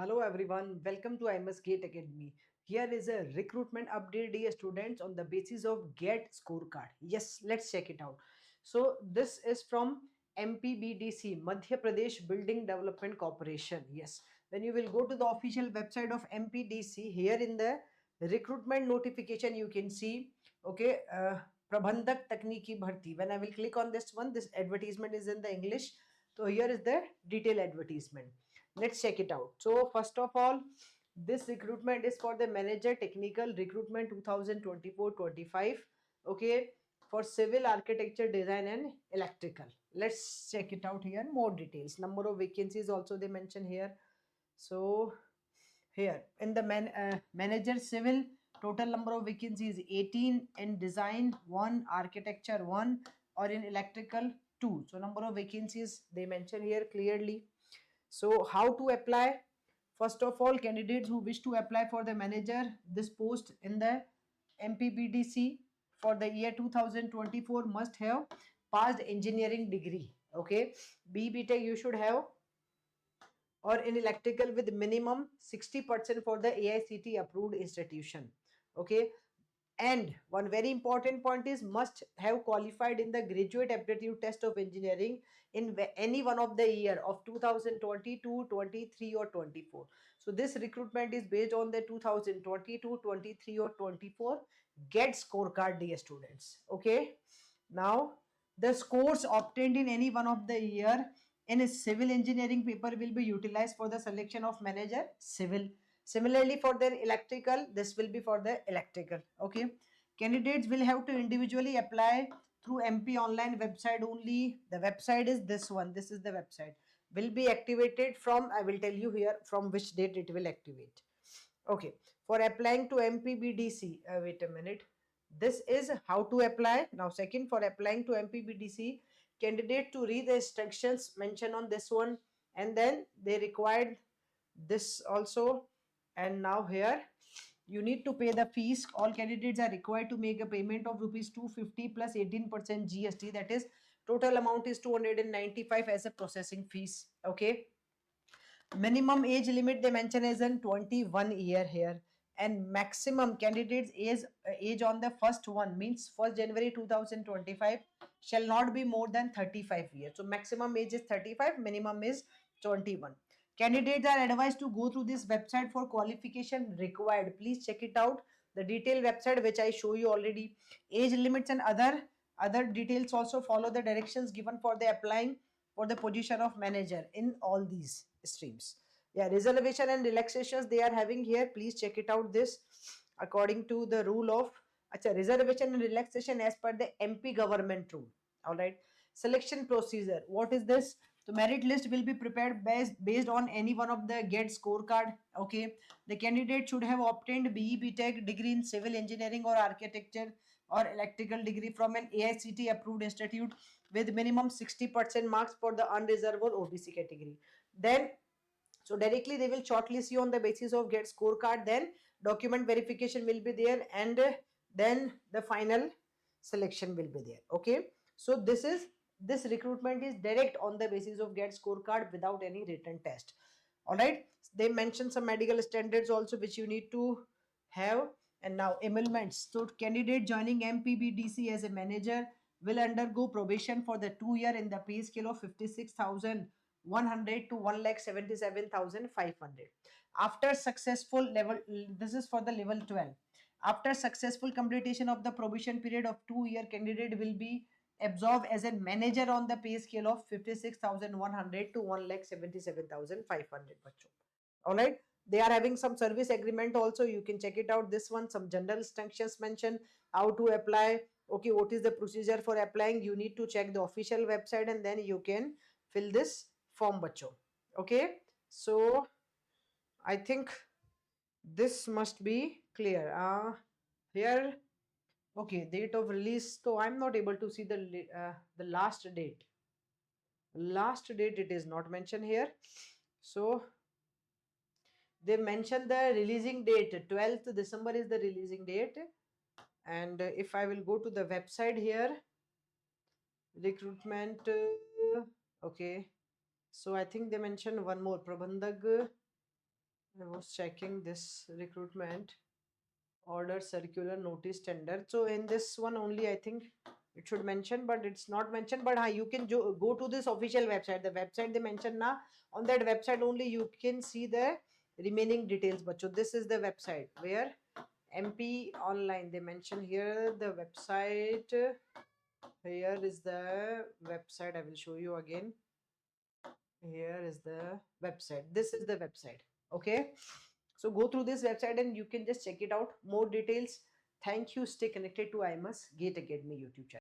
Hello everyone, welcome to IMS GATE Academy. Here is a recruitment update, dear students, on the basis of GATE scorecard. Yes, let's check it out. So this is from MPBDC, Madhya Pradesh Building Development Corporation. Yes, when you will go to the official website of MPDC, here in the recruitment notification you can see, okay, Prabandhak Takniki Bharti. When I will click on this one, this advertisement is in the English. So here is the detailed advertisement. Let's check it out. So first of all, this recruitment is for the manager technical recruitment 2024-25, okay, for civil architecture design and electrical. Let's check it out here, more details. Number of vacancies also they mention here. So here in the manager civil, total number of vacancies 18, in design 1, architecture 1, or in electrical 2. So number of vacancies they mention here clearly. So how to apply? First of all, candidates who wish to apply for the manager this post in the MPBDC for the year 2024 must have passed engineering degree. Okay, BTech you should have, or in electrical with minimum 60% for the AICT approved institution. Okay, and one very important point is must have qualified in the graduate aptitude test of engineering in any one of the year of 2022, 23 or 24. So this recruitment is based on the 2022, 23 or 24 get scorecard, dear students. Okay, now the scores obtained in any one of the year in a civil engineering paper will be utilized for the selection of manager civil. Similarly, for the electrical, this will be for the electrical. Okay, candidates will have to individually apply through MP online website only. The website is this one. This is the website. Will be activated from, I will tell you here from which date it will activate. Okay, for applying to MPBDC, wait a minute. This is how to apply. Now, second, for applying to MPBDC, candidate to read the instructions mentioned on this one, and then they required this also. And now here you need to pay the fees. All candidates are required to make a payment of rupees 250 plus 18% GST. That is, total amount is 295 as a processing fees. Okay, minimum age limit they mention is in 21 year here, and maximum candidates age on the first one means 1st January 2025 shall not be more than 35 years. So maximum age is 35, minimum is 21. Candidates are advised to go through this website for qualification required. Please check it out, the detailed website which I show you already. Age limits and other details also follow the directions given for the applying for the position of manager in all these streams. Yeah, reservation and relaxations they are having here. Please check it out. This according to the rule of reservation and relaxation as per the MP government rule. All right. Selection procedure. What is this? The merit list will be prepared based on any one of the GATE scorecard. Okay. The candidate should have obtained BE Tech degree in civil engineering or architecture or electrical degree from an AICT approved institute with minimum 60% marks for the unreserved or OBC category. Then so directly they will shortlist you on the basis of GATE scorecard. Then document verification will be there, and then the final selection will be there. Okay, so this recruitment is direct on the basis of GATE scorecard without any written test. All right, they mention some medical standards also which you need to have. And now emoluments. So candidate joining MPBDC as a manager will undergo probation for the 2 year in the pay scale of 56,100 to 1,77,500. After successful level, this is for the level 12. After successful completion of the probation period of 2 year, candidate will be absorbed as a manager on the pay scale of 56,100 to 1,77,500. All right, they are having some service agreement also. You can check it out. This one, some general instructions mention how to apply. Okay, what is the procedure for applying? You need to check the official website and then you can fill this form, bacho. Okay, so I think this must be clear. Here, okay, date of release. So I'm not able to see the last date. Last date it is not mentioned here. So they mentioned the releasing date 12th December is the releasing date. And if I will go to the website here, recruitment, okay, so I think they mentioned one more, Prabandhak I was checking this recruitment order circular notice tender. So in this one only, I think it should mention, but it's not mentioned. But you can go to this official website. The website they mention now, on that website only you can see the remaining details. But so this is the website where MP online they mention here the website. Here is the website. I will show you again. Here is the website. This is the website. Okay, so go through this website and you can just check it out. More details. Thank you. Stay connected to IMS Gate Academy YouTube channel.